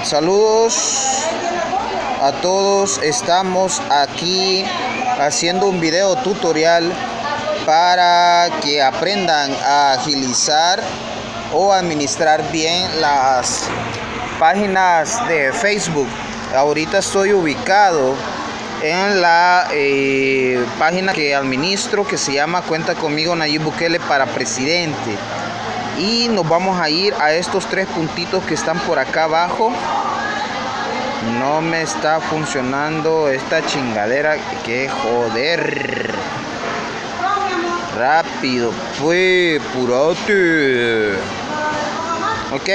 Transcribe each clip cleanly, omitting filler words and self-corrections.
Saludos a todos. Estamos aquí haciendo un video tutorial para que aprendan a agilizar o administrar bien las páginas de Facebook. Ahorita estoy ubicado en la página que administro, que se llama Cuenta conmigo Nayib Bukele para presidente, y nos vamos a ir a estos tres puntitos que están por acá abajo. No me está funcionando esta chingadera, que joder. Rápido, pues, purate. Ok.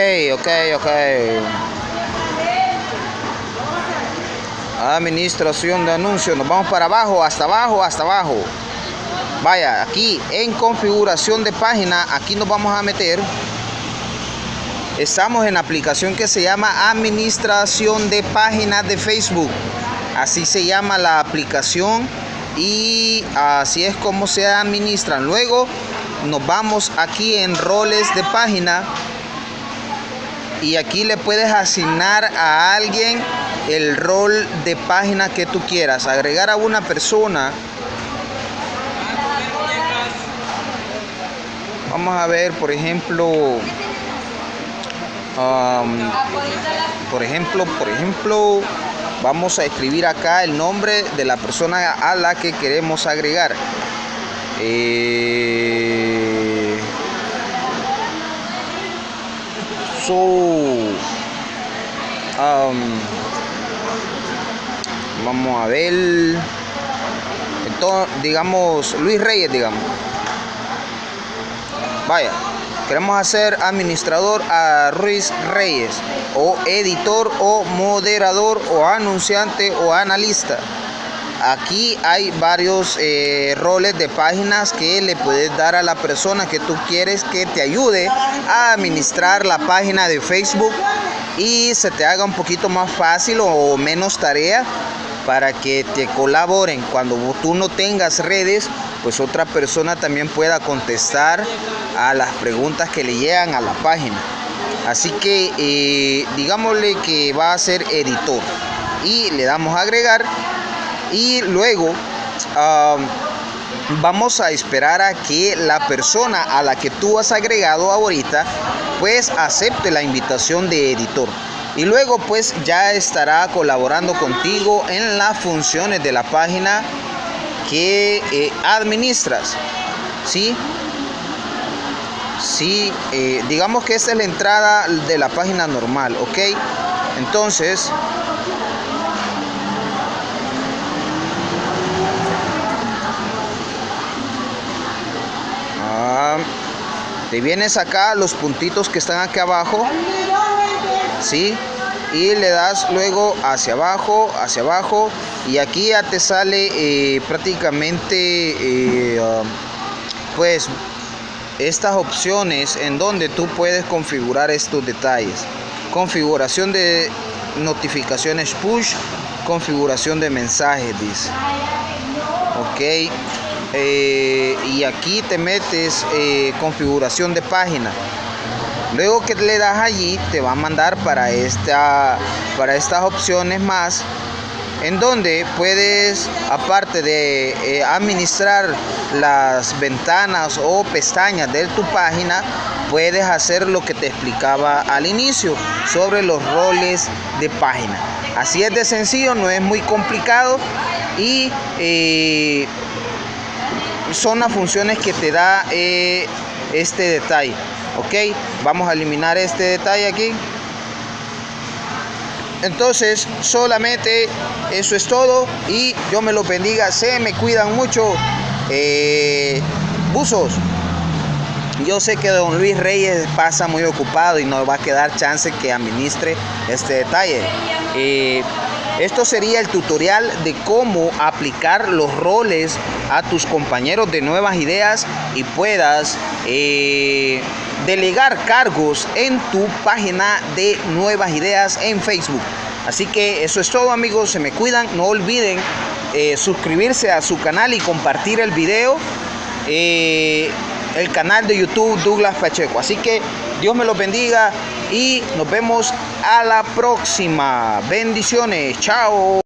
Administración de anuncios. Nos vamos para abajo, hasta abajo. Vaya, aquí en configuración de página, aquí nos vamos a meter. Estamos en la aplicación que se llama Administración de Páginas de Facebook. Así se llama la aplicación y así es como se administran. Luego nos vamos aquí en roles de página y aquí le puedes asignar a alguien el rol de página que tú quieras. Agregar a una persona. Vamos a ver, por ejemplo, vamos a escribir acá el nombre de la persona a la que queremos agregar. Vamos a ver, entonces, digamos Luis Reyes, digamos. Vaya, queremos hacer administrador a Ruiz Reyes, o editor, o moderador, o anunciante, o analista. Aquí hay varios roles de páginas que le puedes dar a la persona que tú quieres que te ayude a administrar la página de Facebook y se te haga un poquito más fácil o menos tarea, para que te colaboren. Cuando tú no tengas redes, pues otra persona también pueda contestar a las preguntas que le llegan a la página. Así que digámosle que va a ser editor y le damos a agregar, y luego vamos a esperar a que la persona a la que tú has agregado ahorita pues acepte la invitación de editor, y luego pues ya estará colaborando contigo en las funciones de la página que administras. ¿Sí? Digamos que esta es la entrada de la página normal, ¿ok? Entonces, te vienes acá a los puntitos que están aquí abajo, ¿sí? Y le das luego hacia abajo, y aquí ya te sale prácticamente pues estas opciones en donde tú puedes configurar estos detalles. Configuración de notificaciones push, configuración de mensajes, dice. Ok. Y aquí te metes configuración de página. Luego que le das allí, te va a mandar para estas opciones más, en donde puedes, aparte de administrar las ventanas o pestañas de tu página, puedes hacer lo que te explicaba al inicio sobre los roles de página. Así es de sencillo, no es muy complicado, y son las funciones que te da este detalle. Ok, vamos a eliminar este detalle aquí. Entonces, solamente eso es todo, y Dios me los bendiga. Se me cuidan mucho, buzos. Yo sé que don Luis Reyes pasa muy ocupado y no va a quedar chance que administre este detalle. Esto sería el tutorial de cómo aplicar los roles a tus compañeros de Nuevas Ideas y puedas delegar cargos en tu página de Nuevas Ideas en Facebook. Así que eso es todo, amigos, se me cuidan. No olviden suscribirse a su canal y compartir el video. El canal de YouTube Douglas Pacheco. Así que Dios me los bendiga y nos vemos a la próxima. Bendiciones, chao.